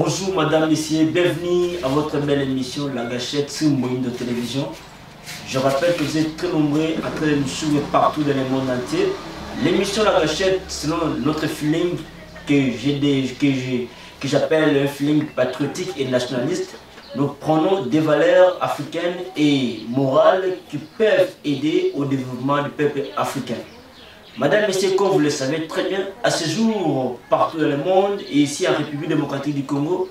Bonjour madame, messieurs, bienvenue à votre belle émission La Gâchette sur Moïne de télévision. Je rappelle que vous êtes très nombreux à train de nous suivre partout dans le monde entier. L'émission La Gâchette, selon notre feeling que j'appelle un feeling patriotique et nationaliste, nous prenons des valeurs africaines et morales qui peuvent aider au développement du peuple africain. Madame, messieurs, comme vous le savez très bien, à ce jour, partout dans le monde et ici en République démocratique du Congo,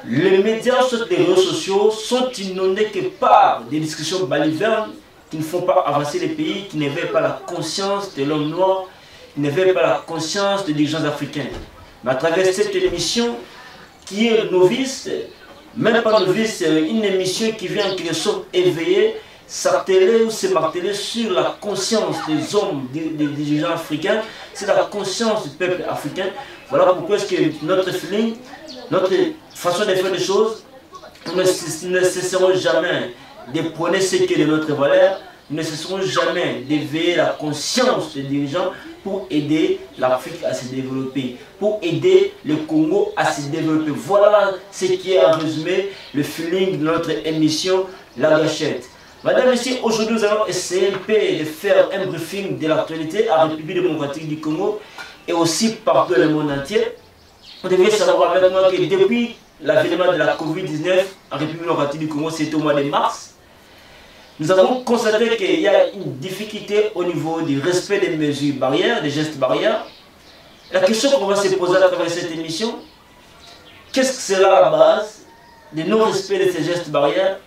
les médias sur les réseaux sociaux sont inondés que par des discussions balivernes qui ne font pas avancer les pays, qui n'éveillent pas la conscience de l'homme noir, qui n'éveillent pas la conscience des dirigeants africains. Mais à travers cette émission, qui est novice, même pas novice, une émission qui vient en quelque sorte éveiller, s'atteler ou se marteler sur la conscience des hommes, des dirigeants africains, c'est la conscience du peuple africain. Voilà pourquoi est-ce que notre feeling, notre façon de faire les choses, nous ne cesserons jamais de prôner ce qui est de notre valeur, nous ne cesserons jamais d'éveiller la conscience des dirigeants pour aider l'Afrique à se développer, pour aider le Congo à se développer. Voilà ce qui est en résumé le feeling de notre émission La Gâchette. Madame, messieurs, aujourd'hui nous allons essayer un peu de faire un briefing de l'actualité en République démocratique du Congo et aussi partout dans le monde entier. Vous devez savoir avec moi que depuis l'avènement de la Covid-19 en République démocratique du Congo, c'était au mois de mars, nous avons constaté qu'il y a une difficulté au niveau du respect des mesures barrières, des gestes barrières. La question qu'on va se poser à travers cette émission, qu'est-ce que c'est la base du non-respect de ces gestes barrières?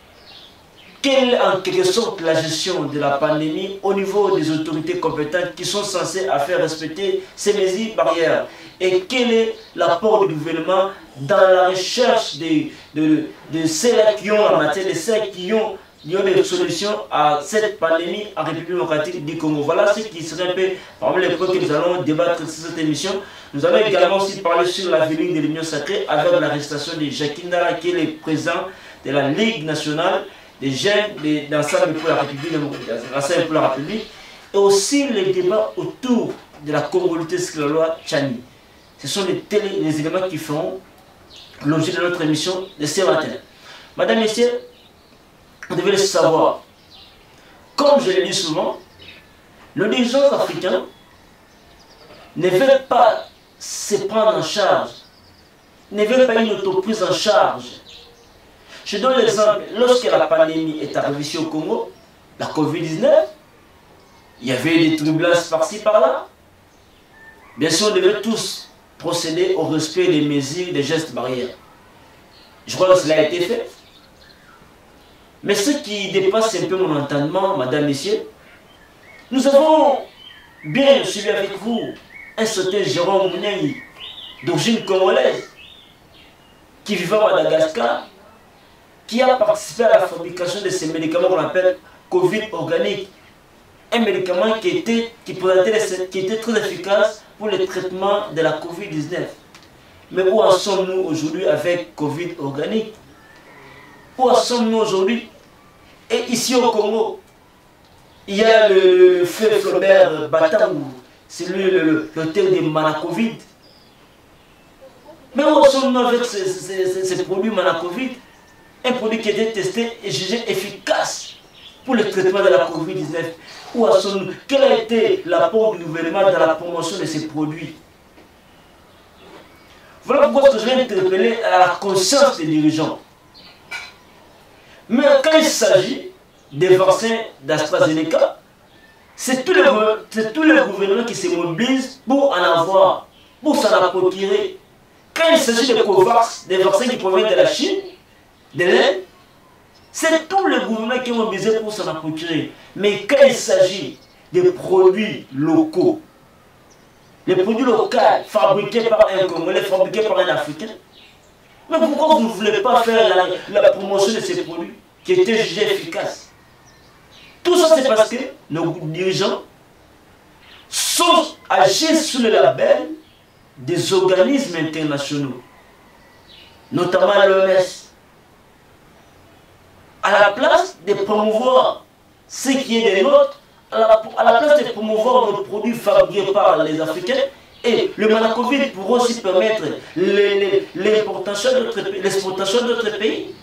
Quelle est en quelque sorte la gestion de la pandémie au niveau des autorités compétentes qui sont censées faire respecter ces mesures barrières? Et quel est l'apport du gouvernement dans la recherche de celles qui ont en matière de celles qui ont des solutions à cette pandémie en République démocratique du Congo? Voilà ce qui serait un peu parmi les points que nous allons débattre sur cette émission. Nous allons également aussi parler sur l'avenir de l'Union sacrée avec l'arrestation de Jacques Ndala, qui est le président de la Ligue nationale des jeunes d'ensemble pour la République, et aussi les débats autour de la congolité sur la loi Tchani. Ce sont les éléments qui feront l'objet de notre émission de ce matin. Madame, messieurs, vous devez le savoir, comme je le dis souvent, les dirigeants africains ne veulent pas se prendre en charge, ne veulent pas une autoprise en charge. Je donne l'exemple, lorsque la pandémie est arrivée ici au Congo, la Covid-19, il y avait des turbulences par-ci par-là. Bien sûr, on devait tous procéder au respect des mesures, des gestes barrières. Je crois que cela a été fait. Mais ce qui dépasse un peu mon entendement, madame, messieurs, nous avons bien suivi avec vous un certain Jérôme Mouniaï, d'origine congolaise, qui vivait à Madagascar, qui a participé à la fabrication de ces médicaments qu'on appelle Covid organique. Un médicament qui était très efficace pour le traitement de la Covid-19. Mais où en sommes-nous aujourd'hui avec Covid organique? Où en sommes-nous aujourd'hui? Et ici au Congo, il y a le feu Flobert Batangou, c'est lui l'auteur de Manacovid. Mais où en sommes-nous avec ces produits Manacovid? Un produit qui a été testé et jugé efficace pour le traitement de la Covid-19. Où en sommes-nous? Quel a été l'apport du gouvernement dans la promotion de ces produits? Voilà pourquoi je vais interpeller à la conscience des dirigeants. Mais quand il s'agit des vaccins d'AstraZeneca, c'est tous les gouvernements qui se mobilisent pour en avoir, pour s'en procurer. Quand il s'agit de Covax, des vaccins qui proviennent de la Chine, de l'Inde, c'est tous les gouvernements qui ont mobilisé pour s'en procurer. Mais quand il s'agit des produits locaux, les produits locaux fabriqués par un Congolais, fabriqués par un Africain, mais pourquoi vous ne voulez pas faire la promotion de ces produits qui étaient jugés efficaces? Tout ça, c'est parce que nos dirigeants agissent sous le label des organismes internationaux, notamment l'OMS. À la place de promouvoir ce qui est des nôtres, à la place de promouvoir nos produits fabriqués par les Africains, Et le Manacovid pourra aussi permettre l'exportation de notre pays.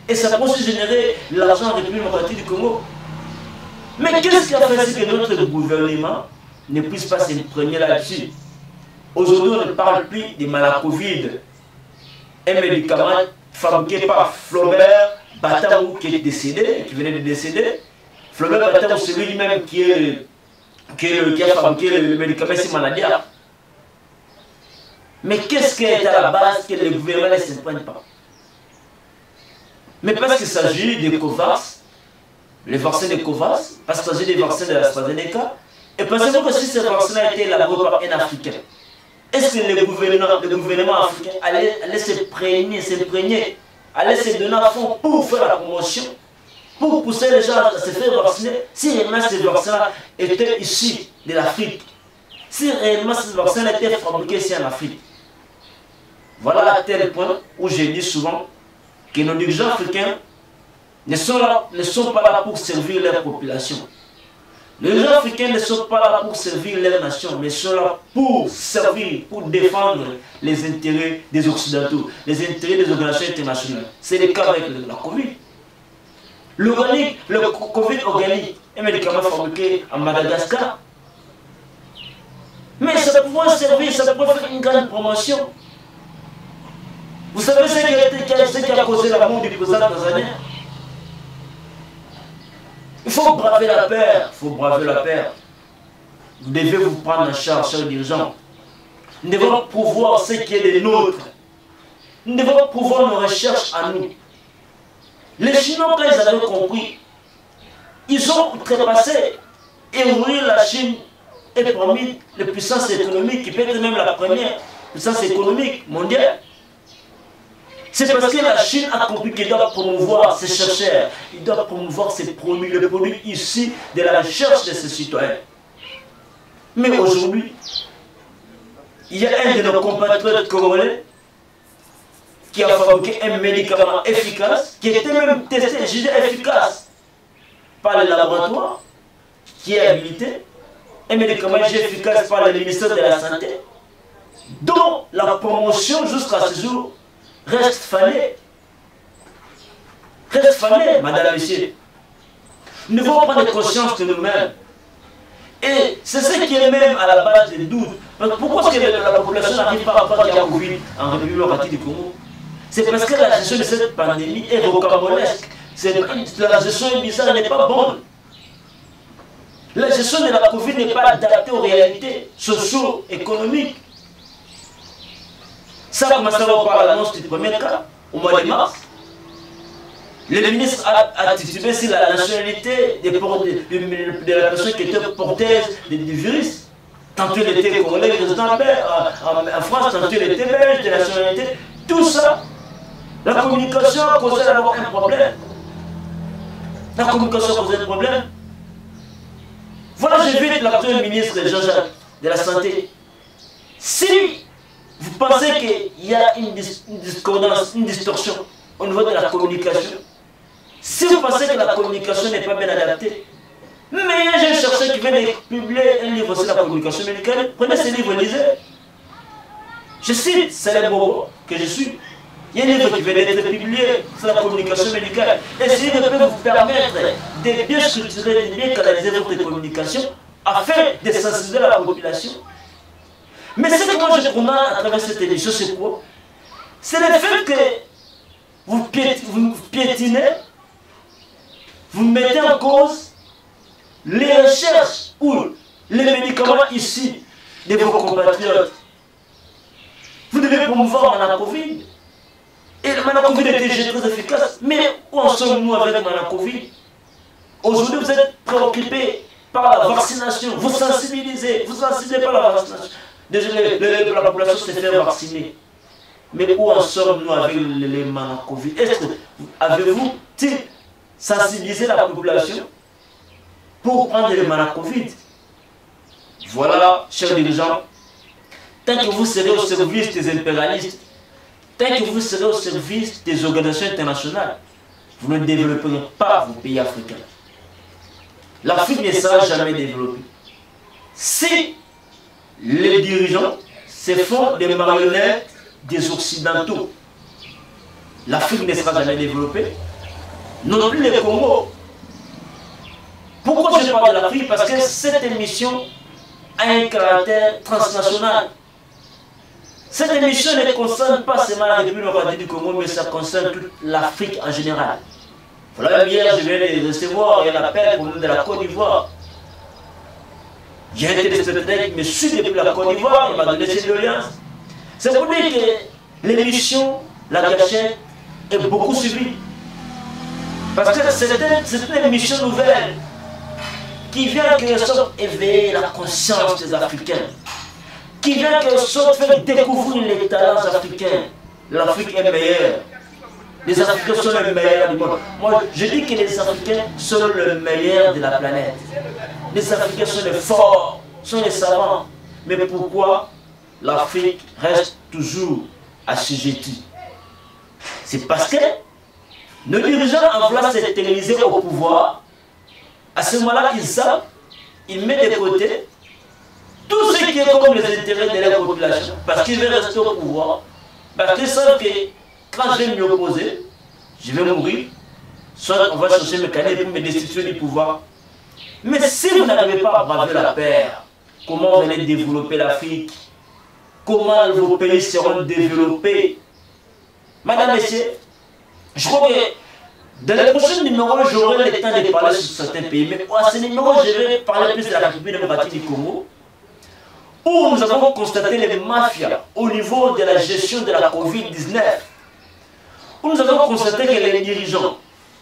Et ça peut aussi générer l'argent en République démocratique du Congo. Mais qu'est-ce qui a fait que notre gouvernement ne puisse pas s'imprégner là-dessus? Aujourd'hui, on ne parle plus de Manacovid, un médicament fabriqué par Flaubert Bataou qui est décédé, qui venait de décéder. Flaubert Bataou, c'est lui-même qui a fabriqué le médicament Simanadia. Mais qu'est-ce qui est à la base que le gouvernement ne s'imprègne pas? Mais parce qu'il s'agit des COVAX, les vaccins de COVAX, parce qu'il s'agit des vaccins de l'AstraZeneca, et pensez-vous que si ce vaccin a été élaboré par un Africain, est-ce que le gouvernement africain allait s'imprégner, allait se donner à fond pour faire la promotion, pour pousser les gens à se faire vacciner, si réellement ces vaccins étaient issus de l'Afrique, si réellement ces vaccins étaient fabriqués ici en Afrique? Voilà à tel point où je dis souvent que nos dirigeants africains ne sont pas là pour servir leur population. Les dirigeants africains ne sont pas là pour servir leur nation, mais sont là pour servir, pour défendre les intérêts des Occidentaux, les intérêts des organisations internationales. C'est le cas avec la Covid. Le Covid organique, un médicament fabriqué en Madagascar. Mais ça pourrait servir, ça pourrait faire une grande promotion. Vous savez ce qui a causé la mort du président tanzanien? Il faut braver la peur, il faut braver la peur. Vous devez vous prendre en charge, chers dirigeants. Nous devons pouvoir ce qui est des nôtres. Nous devons pouvoir nos recherches à nous. Les Chinois, quand ils avaient compris, ils ont trépassé et ouvrir la Chine est parmi les puissances économiques, qui peut être même la première puissance économique mondiale. C'est parce que la Chine a compris qu'il doit promouvoir ses chercheurs, il doit promouvoir ses produits, les produits issus de la recherche de ses citoyens. Mais aujourd'hui, il y a un de nos compatriotes congolais qui a fabriqué un médicament efficace, qui était même testé, jugé efficace par le laboratoire, qui est habilité, un médicament jugé efficace par le ministère de la Santé, dont la promotion jusqu'à ce jour reste fanée. Reste fanée, madame, monsieur. Nous devons prendre conscience de nous-mêmes. Et c'est ce qui est même à la base des doutes. Pourquoi est-ce que la population n'arrive pas à croire qu'il y a Covid en République démocratique du Congo? C'est parce que la gestion de cette pandémie est rocambolesque. La gestion est bizarre, elle n'est pas bonne. La gestion de la Covid n'est pas adaptée aux réalités socio-économiques. Ça a commencé par l'annonce du premier cas, au mois de mars. Le ministre a titulé sur la nationalité de la personne qui était porteuse du virus. Tantôt il était congolais, résident en France, tantôt il était belge, de nationalité. Tout ça, la communication a causé d'abord un problème. La communication a causé un problème. Voilà, j'ai vu l'actuel ministre Jean-Jacques de la Santé. Si vous pensez qu'il y a une discordance, une distorsion au niveau de la communication, si vous pensez que la communication n'est pas bien adaptée, mais j'ai un chercheur qui vient de publier un livre sur la communication médicale, prenez ce livre, lisez. Je cite, c'est le bobo que je suis. Il y a un livre qui vient d'être publié sur la communication médicale. Et ce livre peut vous permettre de bien structurer, de bien canaliser votre communication afin de sensibiliser la population. Mais ce que moi je comprends à travers cette émission, c'est quoi? C'est le fait que vous piétinez, vous mettez en cause les recherches ou les médicaments ici de vos compatriotes. Vous devez promouvoir Manacovid. Et le Manacovid était déjà très efficace. Mais où en sommes-nous avec Manacovid? Aujourd'hui, vous êtes préoccupés par la vaccination. Vous sensibilisez par la vaccination. Déjà, la population s'est fait vacciner. Mais où en sommes-nous avec les Manacovid? Est-ce que avez-vous sensibilisé la population pour prendre le Manacovid? Voilà, chers dirigeants, tant que vous serez au service des impérialistes, tant que vous serez au service des organisations internationales, vous ne développerez pas vos pays africains. L'Afrique ne sera jamais développée. Si les dirigeants se font des marionnettes des Occidentaux. L'Afrique ne sera jamais développée, non plus les Congo. Pourquoi je parle de l'Afrique? Parce que cette émission a un caractère transnational. Cette émission ne concerne pas seulement la République démocratique du Congo, mais ça concerne toute l'Afrique en général. Voilà, hier, je viens de recevoir un appel pour nous de la Côte d'Ivoire. J'ai été téléspectateur qui me suit depuis la Côte d'Ivoire, il m'a donné cette doléance. C'est pour dire que l'émission, la gâchette, est beaucoup suivie. Parce que c'est une émission nouvelle qui vient quelque sorte éveiller la conscience des Africains, qui vient quelque sorte faire découvrir les talents africains. L'Afrique est meilleure. Les Africains sont les meilleurs du monde. Moi, je dis que les Africains sont le meilleur de la planète. Les Africains sont les forts, sont les savants. Mais pourquoi l'Afrique reste toujours assujettie? C'est parce que nos dirigeants en voulant s'éterniser au pouvoir, à ce moment-là, ils savent, ils mettent de côté tout ce qui est comme les intérêts de la population, parce qu'ils veulent rester au pouvoir, parce qu'ils savent que quand je vais m'y opposer, je vais mourir, soit on va chercher mes mécanisme pour me destituer du pouvoir. Mais si vous n'arrivez pas à braver la paix, comment vous allez développer l'Afrique? Comment vos pays seront développés? Madame, messieurs, je crois que dans les prochains numéros, j'aurai le temps de parler sur certains pays, mais à ce numéro, je vais parler plus de la République démocratique du Congo, où nous avons constaté les mafias au niveau de la gestion de la Covid-19, où nous avons constaté que les dirigeants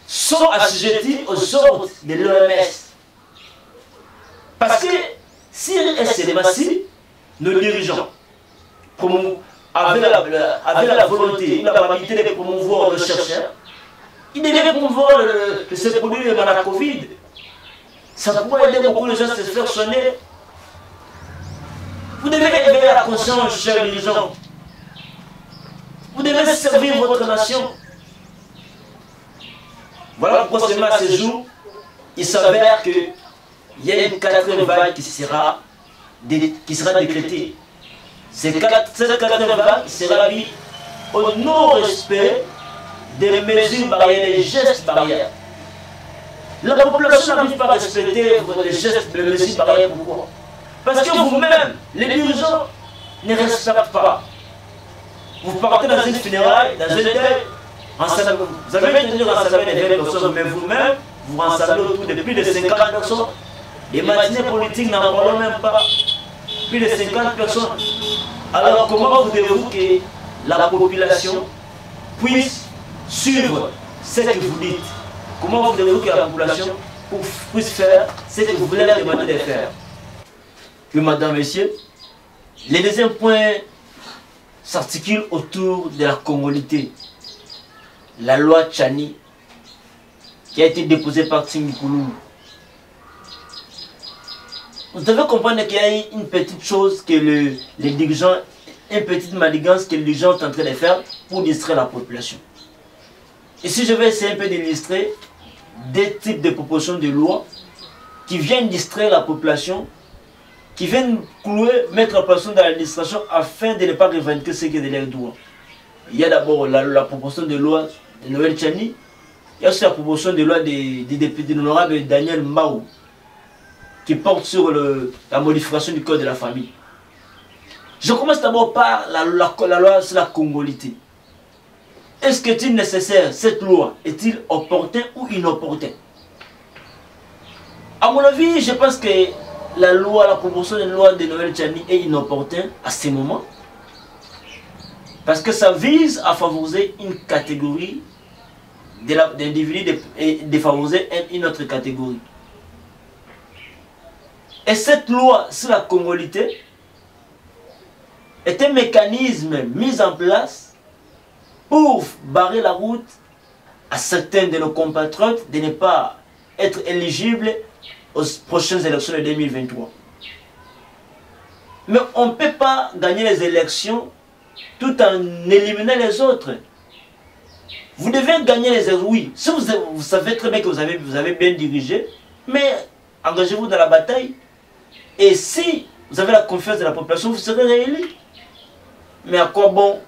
sont assujettis aux ordres de l'OMS. Parce que si si nos dirigeants avaient la volonté, la capacité de promouvoir le chercheur, ils devaient promouvoir ce produit de la Covid. Ça pourrait aider beaucoup de gens à se faire soigner. Vous devez éveiller la conscience, chers dirigeants. Vous devez servir votre nation. Voilà pourquoi seulement à ce jour, il s'avère qu'il y a une quatrième vague qui sera décrétée. Cette quatrième vague sera mise au non-respect des mesures barrières, des gestes barrières. La population n'arrive pas à respecter les gestes, les mesures barrières. Pourquoi? Parce que vous-même, les dirigeants ne respectent pas. Vous partez dans une funéraille, dans un deuil, vous avez tenu à rassembler les 20 personnes, mais vous-même, vous rassemblez autour de plus de 50 personnes. Les matinées politiques n'en parlent même pas. Plus de 50 personnes. Alors comment voulez-vous que la population puisse suivre ce que vous dites? Comment voulez-vous que la population puisse faire ce que vous voulez leur demander de faire? Puis, madame, messieurs, le deuxième point s'articule autour de la congolité. La loi Tchani, qui a été déposée par Tsingikoulou. Vous devez comprendre qu'il y a une petite chose que les dirigeants, une petite manigance que les dirigeants sont en train de faire pour distraire la population. Ici, je vais essayer un peu d'illustrer des types de propositions de loi qui viennent distraire la population, qui viennent clouer, mettre la population dans l'administration afin de ne pas revendiquer ce qui est de leurs droits. Il y a d'abord la proposition de loi de Noël Tchani, il y a aussi la proposition de loi des députés de l'honorable Daniel Mao, qui porte sur la modification du code de la famille. Je commence d'abord par la loi sur la congolité. Est-ce que est-il nécessaire, cette loi, est-il opportun ou inopportun? À mon avis, je pense que la proposition de loi de Noël Tchani est inopportune à ce moment. Parce que ça vise à favoriser une catégorie d'individus et défavoriser une autre catégorie. Et cette loi sur la congolité est un mécanisme mis en place pour barrer la route à certains de nos compatriotes de ne pas être éligibles aux prochaines élections de 2023. Mais on ne peut pas gagner les élections tout en éliminant les autres. Vous devez gagner les élections, oui. Si vous savez très bien que vous avez bien dirigé, mais engagez-vous dans la bataille. Et si vous avez la confiance de la population, vous serez réélu. Mais à quoi bon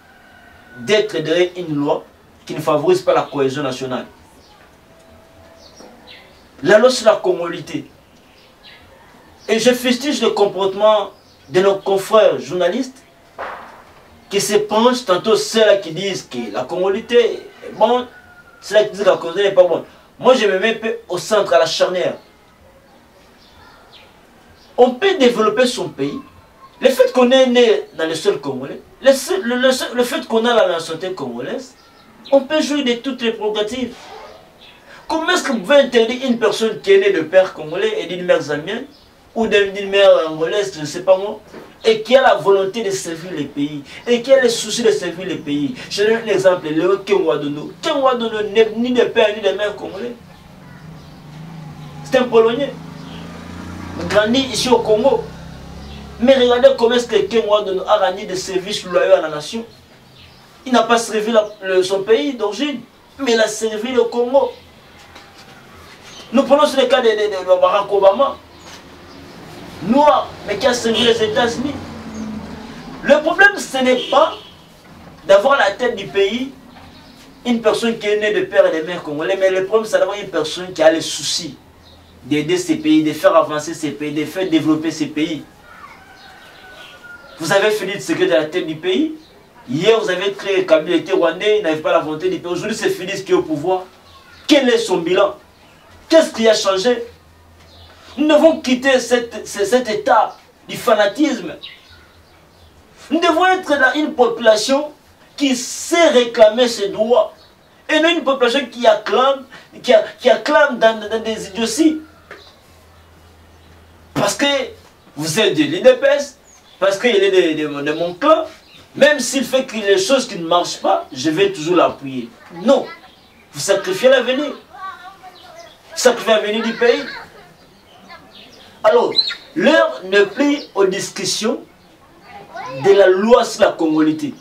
d'être derrière une loi qui ne favorise pas la cohésion nationale? La loi sur la congolité. Et je fustige le comportement de nos confrères journalistes qui se penchent, tantôt ceux-là qui disent que la congolité est bonne, ceux-là qui disent que la congolité n'est pas bonne. Moi, je me mets un peu au centre, à la charnière. On peut développer son pays. Le fait qu'on est né dans le sol congolais, le fait qu'on a la nationalité congolaise, on peut jouer de toutes les prérogatives. Comment est-ce que vous pouvez interdire une personne qui est née de père congolais et d'une mère zambienne, ou d'une mère angolaise, je ne sais pas moi, et qui a la volonté de servir les pays, et qui a le souci de servir les pays? Je donne un exemple, Léo Kenwadono. Kenwadono n'est ni de père ni de mère congolais. C'est un Polonais. Grandi ici au Congo. Mais regardez comment est-ce que Kenwadono a rendu des services loyaux à la nation. Il n'a pas servi son pays d'origine, mais il a servi le Congo. Nous prenons le cas de Barack Obama, noir, mais qui a servi les États-Unis. Le problème, ce n'est pas d'avoir la tête du pays une personne qui est née de père et de mère congolais, mais le problème, c'est d'avoir une personne qui a le souci d'aider ces pays, de faire avancer ces pays, de faire développer ces pays. Vous avez Félix Tshisekedi à la tête du pays. Hier, vous avez créé Kabila, était rwandais, il n'avait pas la volonté du pays. Aujourd'hui, c'est Félix qui est au pouvoir. Quel est son bilan? Qu'est-ce qui a changé? Nous devons quitter cet état du fanatisme. Nous devons être dans une population qui sait réclamer ses droits. Et non une population qui acclame, dans des idioties. Parce que vous êtes de l'IDPS, parce qu'il est de mon clan, même s'il fait que les choses qui ne marchent pas, je vais toujours l'appuyer. Non. Vous sacrifiez l'avenir. Vous sacrifiez l'avenir du pays. Alors, l'heure n'est plus aux discussions de la loi sur la congolité.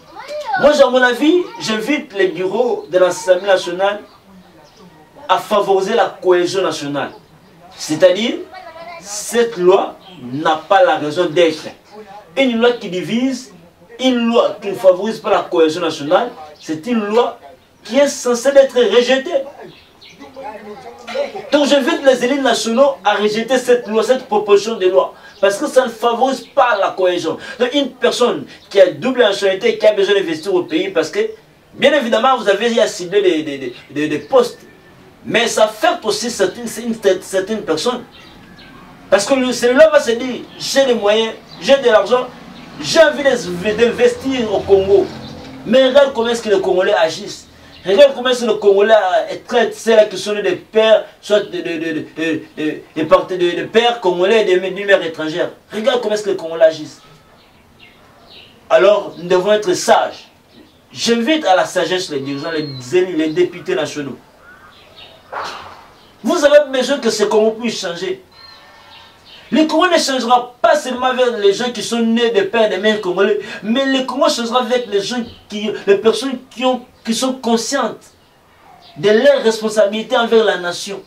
Moi, à mon avis, j'invite les bureaux de l'Assemblée nationale à favoriser la cohésion nationale. C'est-à-dire, cette loi n'a pas la raison d'être. Une loi qui divise, une loi qui ne favorise pas la cohésion nationale, c'est une loi qui est censée être rejetée. Donc j'invite les élus nationaux à rejeter cette loi, cette proposition de loi. Parce que ça ne favorise pas la cohésion. Donc une personne qui a double nationalité, qui a besoin d'investir au pays, parce que, bien évidemment, vous avez à cibler des postes. Mais ça fait aussi certaines personnes. Parce que celui-là va se dire, j'ai les moyens, j'ai de l'argent, j'ai envie d'investir au Congo. Mais regarde comment est-ce que les Congolais agissent. Regarde comment est-ce que les Congolais traitent celles qui sont des pères, soit de pères congolais et d'une mère étrangère. Regarde comment est-ce que les Congolais agissent. Alors, nous devons être sages. J'invite à la sagesse les dirigeants, les élus, les députés nationaux. Vous avez besoin que ce Congo puisse changer. Le Congo ne changera pas seulement avec les gens qui sont nés de pères et de mères congolais, mais le Congo changera avec les personnes qui sont conscientes de leurs responsabilités envers la nation.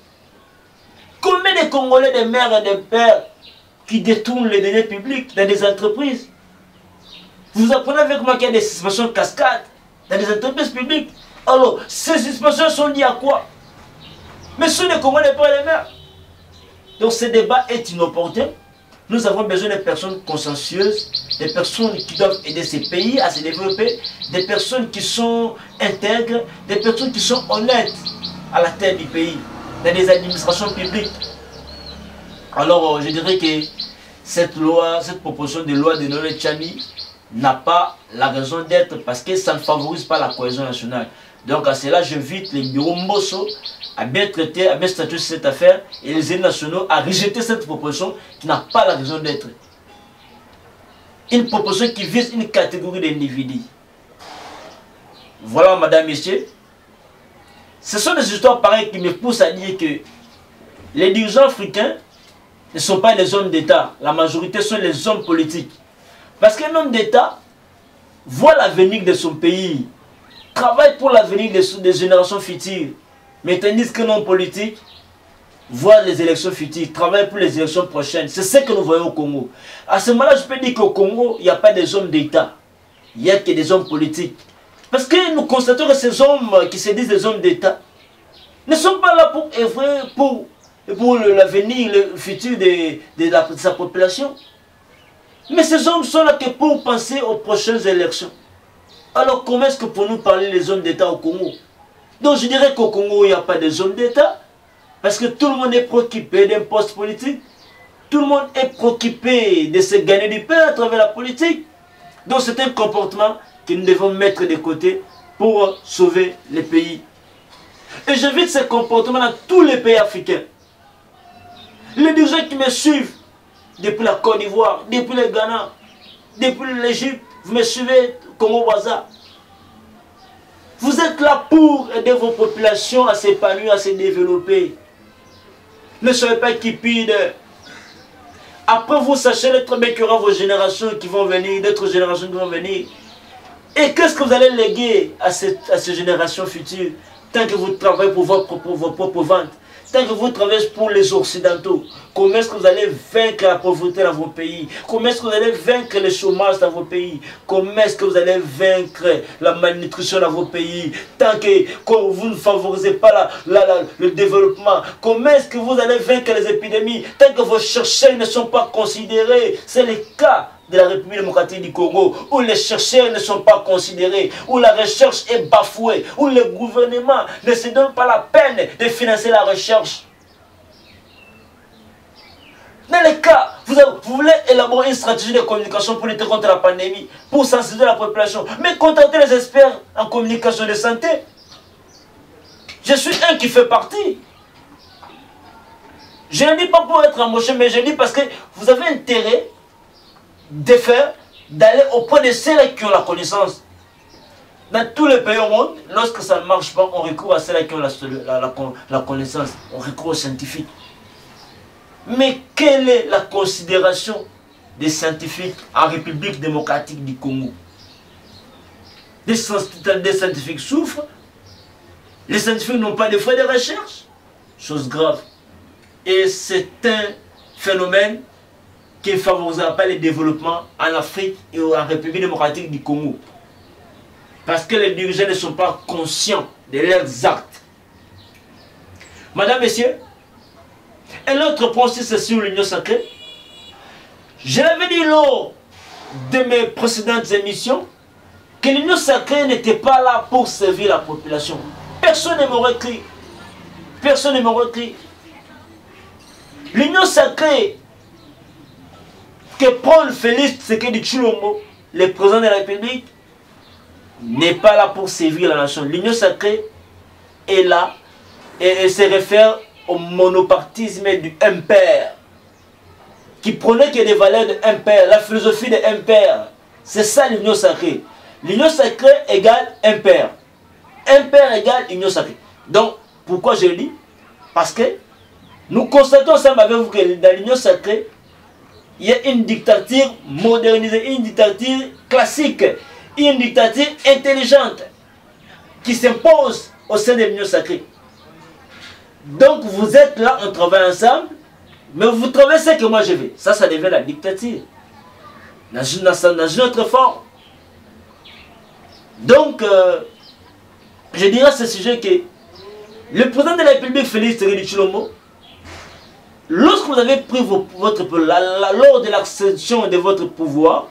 Combien de Congolais, de mères et de pères qui détournent les deniers publics dans des entreprises? Vous apprenez avec moi qu'il y a des suspensions cascades dans des entreprises publiques. Alors, ces suspensions sont liées à quoi? Mais ce sont les Congolais, les pères et les mères. Donc ce débat est inopportun. Nous avons besoin de personnes consciencieuses, des personnes qui doivent aider ces pays à se développer, des personnes qui sont intègres, des personnes qui sont honnêtes à la tête du pays, dans les administrations publiques. Alors je dirais que cette proposition de loi de Noël Tchani n'a pas la raison d'être parce que ça ne favorise pas la cohésion nationale. Donc à cela, j'invite les bureaux Mbosso à bien traiter, à bien statuer sur cette affaire et les élus nationaux à rejeter cette proposition qui n'a pas la raison d'être. Une proposition qui vise une catégorie d'individus. Voilà, madame, messieurs. Ce sont des histoires pareilles qui me poussent à dire que les dirigeants africains ne sont pas des hommes d'État. La majorité sont les hommes politiques. Parce qu'un homme d'État voit l'avenir de son pays, travaille pour l'avenir des générations futures. Mais tandis qu'un homme politique voit les élections futures, travaille pour les élections prochaines. C'est ce que nous voyons au Congo. À ce moment-là, je peux dire qu'au Congo, il n'y a pas des hommes d'État. il n'y a que des hommes politiques. Parce que nous constatons que ces hommes qui se disent des hommes d'État ne sont pas là pour œuvrer pour l'avenir, le futur de sa population. Mais ces hommes sont là que pour penser aux prochaines élections. Alors comment est-ce que pour nous parler des hommes d'État au Congo? Donc je dirais qu'au Congo, il n'y a pas de hommes d'État. Parce que tout le monde est préoccupé d'un poste politique. Tout le monde est préoccupé de se gagner du pain à travers la politique. Donc c'est un comportement que nous devons mettre de côté pour sauver les pays. Et j'invite ce comportement dans tous les pays africains. Les dirigeants qui me suivent, depuis la Côte d'Ivoire, depuis le Ghana, depuis l'Égypte, vous me suivez, Congo-Brazzaville. Vous êtes là pour aider vos populations à s'épanouir, à se développer. Ne soyez pas cupides. Après vous, sachez très bien qu'il y aura vos générations qui vont venir, d'autres générations qui vont venir. Et qu'est-ce que vous allez léguer à ces générations futures tant que vous travaillez pour vos propres ventes? Tant que vous travaillez pour les Occidentaux, comment est-ce que vous allez vaincre la pauvreté dans vos pays? Comment est-ce que vous allez vaincre le chômage dans vos pays? Comment est-ce que vous allez vaincre la malnutrition dans vos pays? Tant que vous ne favorisez pas le développement, comment est-ce que vous allez vaincre les épidémies? Tant que vos chercheurs ne sont pas considérés, c'est le cas de la République démocratique du Congo, où les chercheurs ne sont pas considérés, où la recherche est bafouée, où le gouvernement ne se donne pas la peine de financer la recherche. Dans les cas, vous voulez élaborer une stratégie de communication pour lutter contre la pandémie, pour sensibiliser la population, mais contactez les experts en communication de santé. Je suis un qui fait partie. Je ne dis pas pour être embauché, mais je dis parce que vous avez intérêt de faire, d'aller auprès de ceux qui ont la connaissance. Dans tous les pays au monde, lorsque ça ne marche pas, on recourt à ceux qui ont la connaissance. On recourt aux scientifiques. Mais quelle est la considération des scientifiques en République démocratique du Congo? Des scientifiques souffrent. Les scientifiques n'ont pas de frais de recherche. Chose grave. Et c'est un phénomène qui ne favorisera pas le développement en Afrique et en République démocratique du Congo. Parce que les dirigeants ne sont pas conscients de leurs actes. Madame, Messieurs, un autre point aussi, c'est sur l'union sacrée. Je l'avais dit lors de mes précédentes émissions que l'union sacrée n'était pas là pour servir la population. Personne ne m'aurait cru. Personne ne m'aurait cru. L'union sacrée que Paul Félix Tshisekedi Tshilombo, le président de la République, n'est pas là pour servir la nation. L'union sacrée est là et se réfère au monopartisme du impère, qui prenait que des valeurs de impère, la philosophie de impère. C'est ça l'union sacrée. L'union sacrée égale impère. Impère égale union sacrée. Donc, pourquoi je le dis? Parce que nous constatons ensemble avec vous que dans l'union sacrée, il y a une dictature modernisée, une dictature classique, une dictature intelligente qui s'impose au sein de l'union sacrée. Donc vous êtes là, on travaille ensemble, mais vous travaillez ce que moi je veux. Ça devient la dictature. Dans une autre forme. Donc, je dirais à ce sujet que le président de la République, Félix Tshisekedi Tshilombo, lorsque vous avez pris lors de l'accession de votre pouvoir,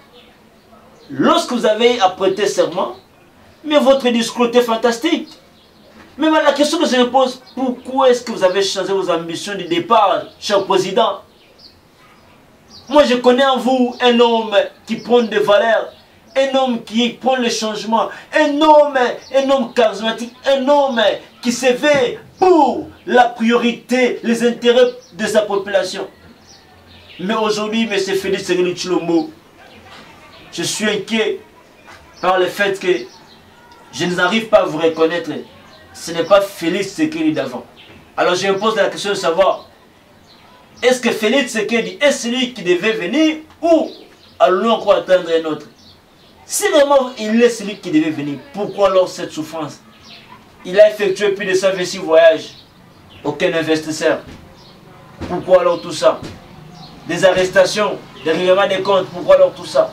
lorsque vous avez apprêté serment, mais votre discours était fantastique. Mais la question que je me pose, pourquoi est-ce que vous avez changé vos ambitions du départ, cher président? Moi, je connais en vous un homme qui prend des valeurs, un homme qui prend le changement, un homme charismatique, un homme qui se veut pour la priorité, les intérêts de sa population. Mais aujourd'hui, M. Félix Tshisekedi Tshilombo, je suis inquiet par le fait que je n'arrive pas à vous reconnaître. Ce n'est pas Félix Tshisekedi d'avant. Alors je me pose la question de savoir, est-ce que Félix Tshisekedi est celui qui devait venir ou allons-nous encore attendre un autre? Si vraiment il est celui qui devait venir, pourquoi alors cette souffrance? Il a effectué plus de 126 voyages. Aucun investisseur. Pourquoi alors tout ça? Des arrestations, des règlements des comptes, pourquoi alors tout ça?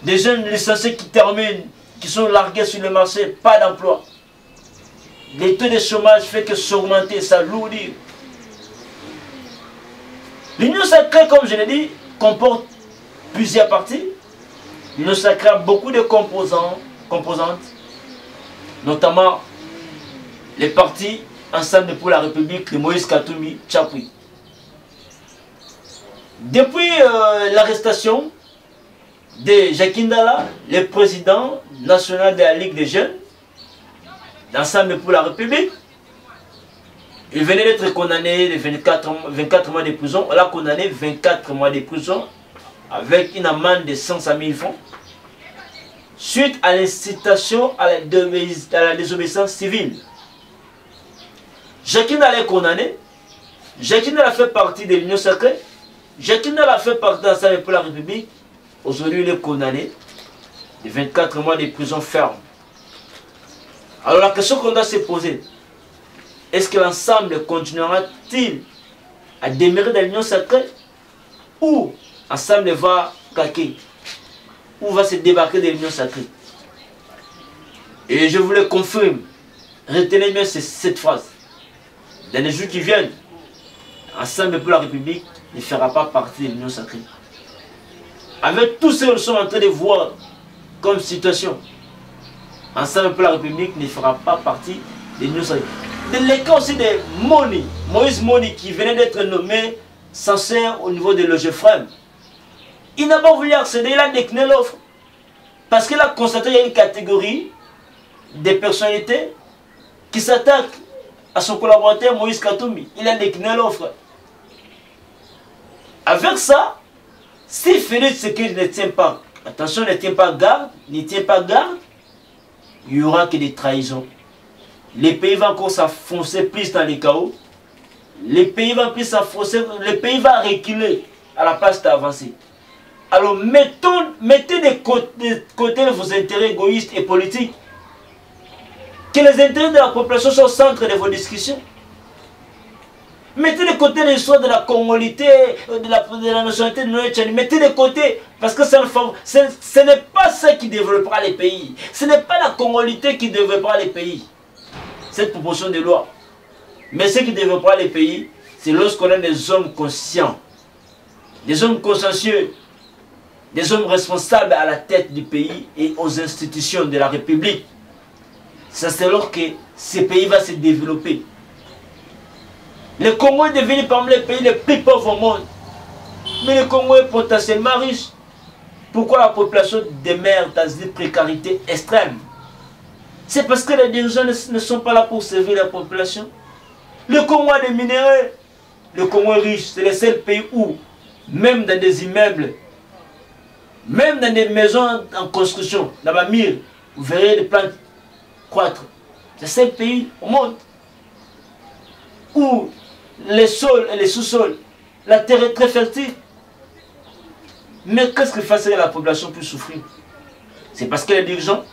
des jeunes licenciés qui terminent, qui sont largués sur le marché, pas d'emploi. Les taux de chômage fait que s'augmenter, s'alourdir. L'Union sacrée, comme je l'ai dit, comporte plusieurs parties. L'Union sacrée a beaucoup de composantes, notamment les partis Ensemble pour la République de Moïse Katumbi Tchapui. Depuis l'arrestation de Jacques Ndala, le président national de la Ligue des jeunes, d'Ensemble pour la République, il venait d'être condamné de 24 mois de prison. On l'a condamné 24 mois de prison avec une amende de 105 000 francs suite à l'incitation à la désobéissance civile. Jacques Ndala est condamné. Jacques Ndala fait partie de l'Union sacrée. Jacques Ndala fait partie d'Ensemble pour la République. Aujourd'hui, il est condamné de 24 mois de prison ferme. Alors la question qu'on doit se poser, est-ce que l'ensemble continuera-t-il à demeurer dans l'Union sacrée ou ensemble va craquer ou va se débarquer de l'Union sacrée? Et je vous le confirme, retenez bien cette phrase. Dans les jours qui viennent, Ensemble pour la République ne fera pas partie de l'Union sacrée. Avec tout ce que nous sommes en train de voir comme situation, Ensemble pour la République ne fera pas partie de l'Union sacrée. Dans le cas aussi de Moni, Moïse Moni, qui venait d'être nommé censeur au niveau de l'OGFREM, il n'a pas voulu accéder, il a décliné l'offre. Parce qu'il a constaté qu'il y a une catégorie de personnalités qui s'attaquent à son collaborateur Moïse Katumbi. Il a décliné l'offre. Avec ça, si Félix Tshisekedi ne tient pas, attention, ne tient pas garde, il y aura que des trahisons. Les pays vont encore s'enfoncer plus dans les chaos. Les pays vont plus s'enfoncer, le pays va reculer à la place d'avancer. Alors mettez de côté vos intérêts égoïstes et politiques. Que les intérêts de la population soient au centre de vos discussions. Mettez de côté l'histoire de la congolité, de la nationalité de Noé Tchani. Mettez de côté, parce que ce n'est pas ça qui développera les pays. Ce n'est pas la congolité qui développera les pays. Cette proposition de loi. Mais ce qui développera les pays, c'est lorsqu'on a des hommes conscients, des hommes consciencieux, des hommes responsables à la tête du pays et aux institutions de la République. Ça, c'est alors que ce pays va se développer. Le Congo est devenu parmi les pays les plus pauvres au monde. Mais le Congo est potentiellement riche. Pourquoi la population demeure dans une précarité extrême? C'est parce que les dirigeants ne sont pas là pour servir la population. Le Congo a des minéraux. Le Congo est riche. C'est le seul pays où, même dans des immeubles, même dans des maisons en construction, dans ma mire, vous verrez des plantes croître. C'est le seul pays au monde où les sols et les sous-sols, la terre est très fertile. Mais qu'est-ce qui fait que la population peut souffrir? C'est parce que les dirigeants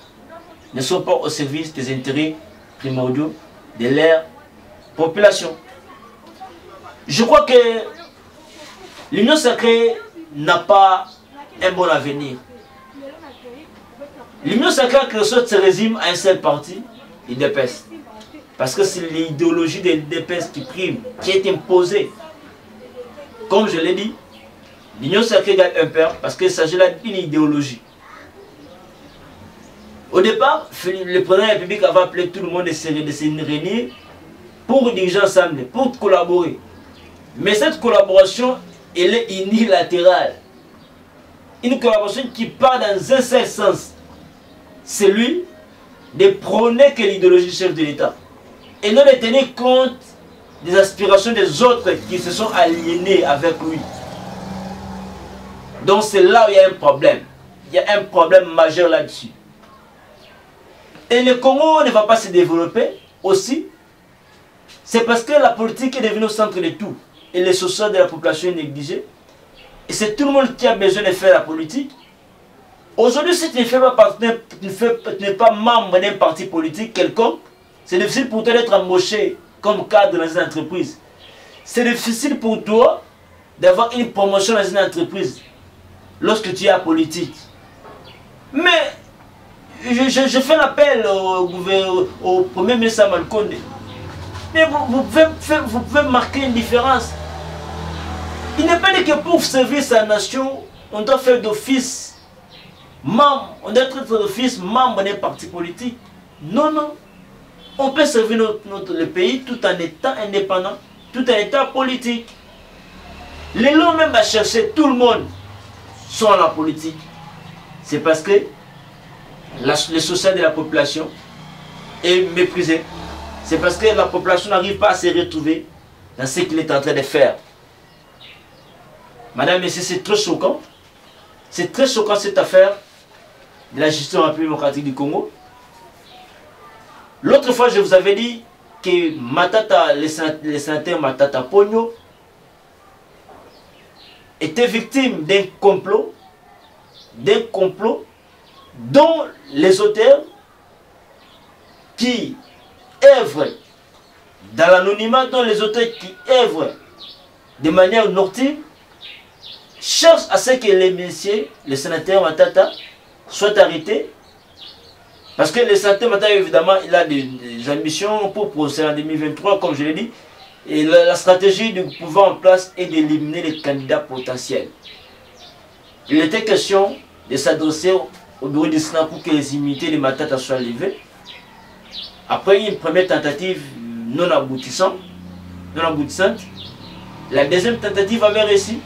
ne sont pas au service des intérêts primordiaux de leur population. Je crois que l'Union sacrée n'a pas un bon avenir. L'Union sacrée, en quelque sorte, se résume à un seul parti, l'UDPS. Parce que c'est l'idéologie de l'UDPS qui prime, qui est imposée. Comme je l'ai dit, l'Union sacrée gagne un père parce qu'il s'agit là d'une idéologie. Au départ, le président de la République avait appelé tout le monde de se réunir pour diriger ensemble, pour collaborer. Mais cette collaboration, elle est unilatérale. Une collaboration qui part dans un seul sens. Celui de prôner que l'idéologie du chef de l'État. Et non de tenir compte des aspirations des autres qui se sont aliénés avec lui. Donc c'est là où il y a un problème. Il y a un problème majeur là-dessus. Et le Congo ne va pas se développer aussi. C'est parce que la politique est devenue au centre de tout. Et le social de la population est négligé. Et c'est tout le monde qui a besoin de faire la politique. Aujourd'hui, si tu n'es pas membre d'un parti politique quelconque, c'est difficile pour toi d'être embauché comme cadre dans une entreprise. C'est difficile pour toi d'avoir une promotion dans une entreprise lorsque tu es apolitique. Mais je fais l'appel au Premier ministre Sama Lukonde. Mais vous pouvez marquer une différence. Il n'est pas dit que pour servir sa nation, on doit faire d'office membre, on doit être d'office membre d'un parti politique. Non, non. On peut servir le pays tout en étant indépendant, tout en étant politique. Les lois même à chercher, tout le monde sont dans la politique. C'est parce que le social de la population est méprisé. C'est parce que la population n'arrive pas à se retrouver dans ce qu'il est en train de faire. Madame, messieurs, c'est très choquant. C'est très choquant cette affaire de la justice en République démocratique du Congo. L'autre fois, je vous avais dit que Matata, le sénateur Matata Ponyo était victime d'un complot dont les auteurs qui œuvrent dans l'anonymat, dont les auteurs qui œuvrent de manière nocturne, cherchent à ce que les messieurs, le sénateur Matata, soient arrêtés. Parce que le sénateur Matata, évidemment, il a des ambitions pour procéder en 2023, comme je l'ai dit. Et la stratégie du pouvoir en place est d'éliminer les candidats potentiels. Il était question de s'adresser au bureau du Sénat pour que les immunités de Matata soient levées. Après une première tentative non aboutissante, la deuxième tentative avait réussi.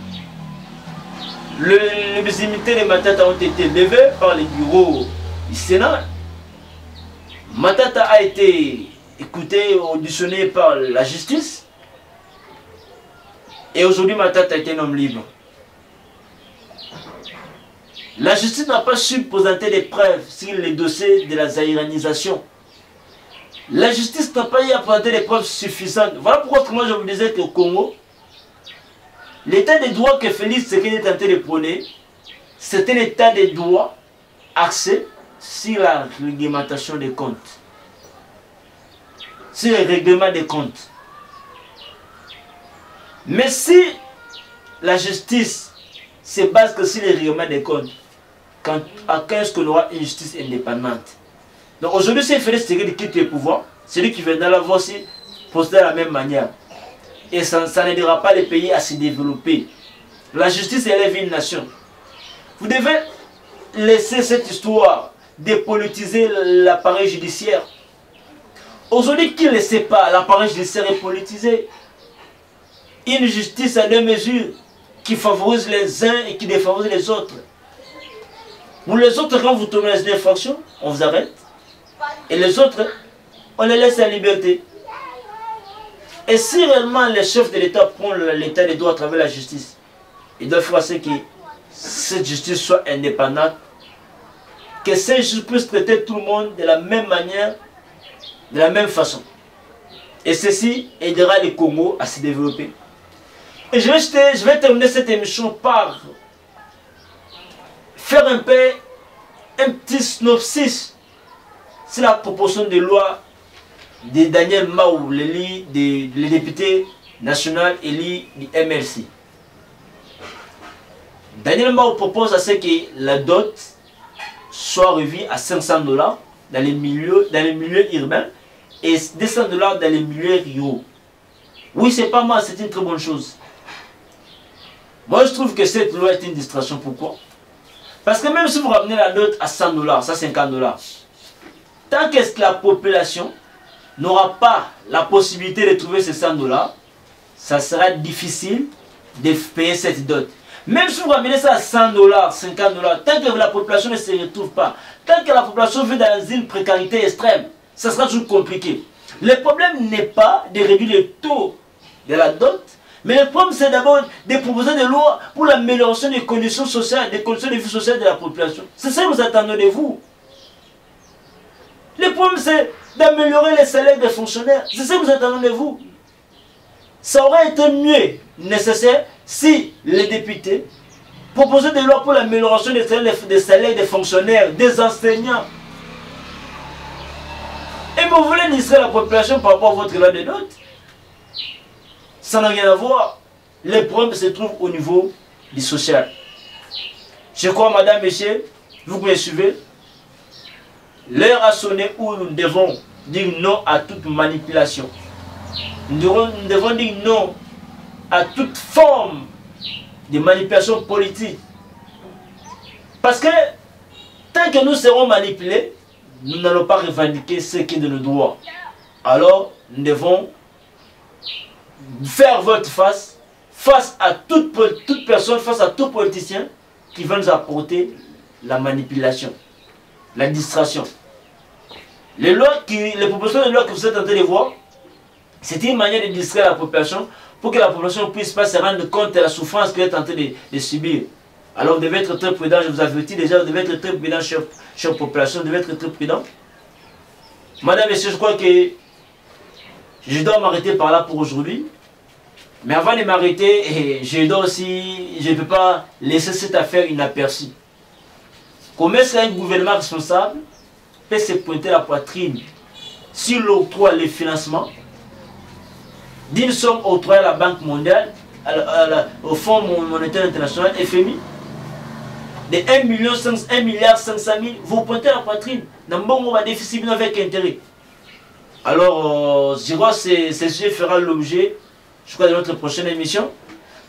Les immunités de Matata ont été levées par les bureaux du Sénat. Matata a été écouté, auditionné par la justice. Et aujourd'hui, Matata est un homme libre. La justice n'a pas su présenter des preuves sur les dossiers de la zaïranisation. La justice n'a pas eu à présenter des preuves suffisantes. Voilà pourquoi moi je vous disais qu'au Congo, l'état des droits que Félix Tshisekedi est en train de prôner, c'est un état de droit axé sur la réglementation des comptes. Sur le règlement des comptes. Mais si la justice se base que sur le règlement des comptes, à quand est-ce qu'on aura une justice indépendante? Donc aujourd'hui, si Félix Tshisekedi quitte le pouvoir, celui qui viendra la voir aussi procéder de la même manière. Et ça n'aidera pas les pays à se développer. La justice élève une nation. Vous devez laisser cette histoire dépolitiser l'appareil judiciaire. Aujourd'hui, qui ne le sait pas, l'appareil judiciaire est politisé. Une justice à deux mesures qui favorise les uns et qui défavorise les autres. Pour les autres, quand vous tombez dans une infraction, on vous arrête. Et les autres, on les laisse en liberté. Et si réellement les chefs de l'État prennent l'état des droits à travers la justice, ils doivent faire ce que cette justice soit indépendante, que cette justice puisse traiter tout le monde de la même manière, de la même façon. Et ceci aidera le Congo à se développer. Et je vais terminer cette émission par faire un petit synopsis sur la proposition de loi de Daniel Mahou, le député national élu du MLC. Daniel Mahou propose à ce que la dot soit revue à 500 $ dans les milieux urbains et 200 $ dans les milieux ruraux. Oui, c'est pas mal, c'est une très bonne chose. Moi, je trouve que cette loi est une distraction. Pourquoi? Parce que même si vous ramenez la dot à 100 $, 150 $, tant que la population n'aura pas la possibilité de trouver ces 100 $, ça sera difficile de payer cette dot. Même si vous ramenez ça à 100 $, 50 $, tant que la population ne se retrouve pas, tant que la population vit dans une précarité extrême, ça sera toujours compliqué. Le problème n'est pas de réduire le taux de la dot, mais le problème c'est d'abord de proposer des lois pour l'amélioration des conditions sociales, des conditions de vie sociale de la population. C'est ça que nous attendons de vous. Le problème c'est d'améliorer les salaires des fonctionnaires. C'est ça que nous attendons de vous. Ça aurait été mieux nécessaire si les députés proposaient des lois pour l'amélioration des salaires des fonctionnaires, des enseignants. Et vous voulez distraire la population par rapport à votre loi de dot? Ça n'a rien à voir. Le problème se trouve au niveau du social. Je crois, madame, monsieur, Vous me suivez? L'heure a sonné où nous devons dire non à toute manipulation. Nous devons dire non à toute forme de manipulation politique. Parce que tant que nous serons manipulés, nous n'allons pas revendiquer ce qui est de nos droits. Alors, nous devons faire volte face à toute personne, face à tout politicien qui va nous apporter la manipulation, la distraction. Les propositions de loi que vous êtes en train de voir, c'est une manière de distraire la population pour que la population ne puisse pas se rendre compte de la souffrance qu'elle est en train de subir. Alors vous devez être très prudent, je vous avertis déjà, vous devez être très prudent, chère population, vous devez être très prudent. Madame, messieurs, je crois que je dois m'arrêter par là pour aujourd'hui. Mais avant de m'arrêter, je ne peux pas laisser cette affaire inaperçue. Comment est-ce qu'un gouvernement responsable peut se pointer la poitrine sur l'octroi, le financement d'une somme octroyée à la Banque mondiale, au Fonds monétaire international, FMI, de 1,5 milliard, vous pointez la poitrine. Dans le bon déficit avec intérêt. Alors, je crois que ce sujet fera l'objet, je crois, de notre prochaine émission.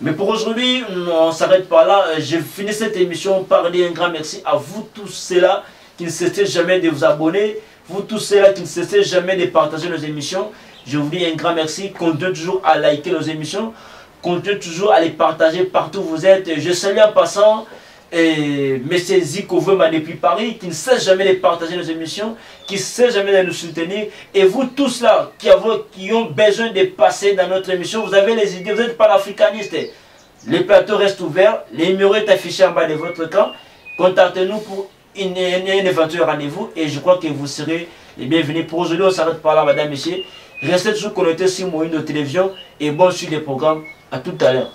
Mais pour aujourd'hui, on s'arrête par là. Je finis cette émission par dire un grand merci à vous tous ceux-là qui ne cessez jamais de vous abonner, vous tous ceux-là qui ne cessez jamais de partager nos émissions. Je vous dis un grand merci. Continuez toujours à liker nos émissions, continuez toujours à les partager partout où vous êtes. Je salue en passant M. Ziko Vema depuis Paris, qui ne cesse jamais de partager nos émissions, qui ne cesse jamais de nous soutenir. Et vous tous là qui ont besoin de passer dans notre émission, vous avez les idées, vous n'êtes pas l'africaniste. Le plateau reste ouvert, le numéro est affiché en bas de votre camp. Contactez-nous pour un éventuel rendez-vous et je crois que vous serez les bienvenus. Pour aujourd'hui, on s'arrête par là, madame, messieurs. Restez toujours connectés sur Moïno Télévision et bon suite des programmes. À tout à l'heure.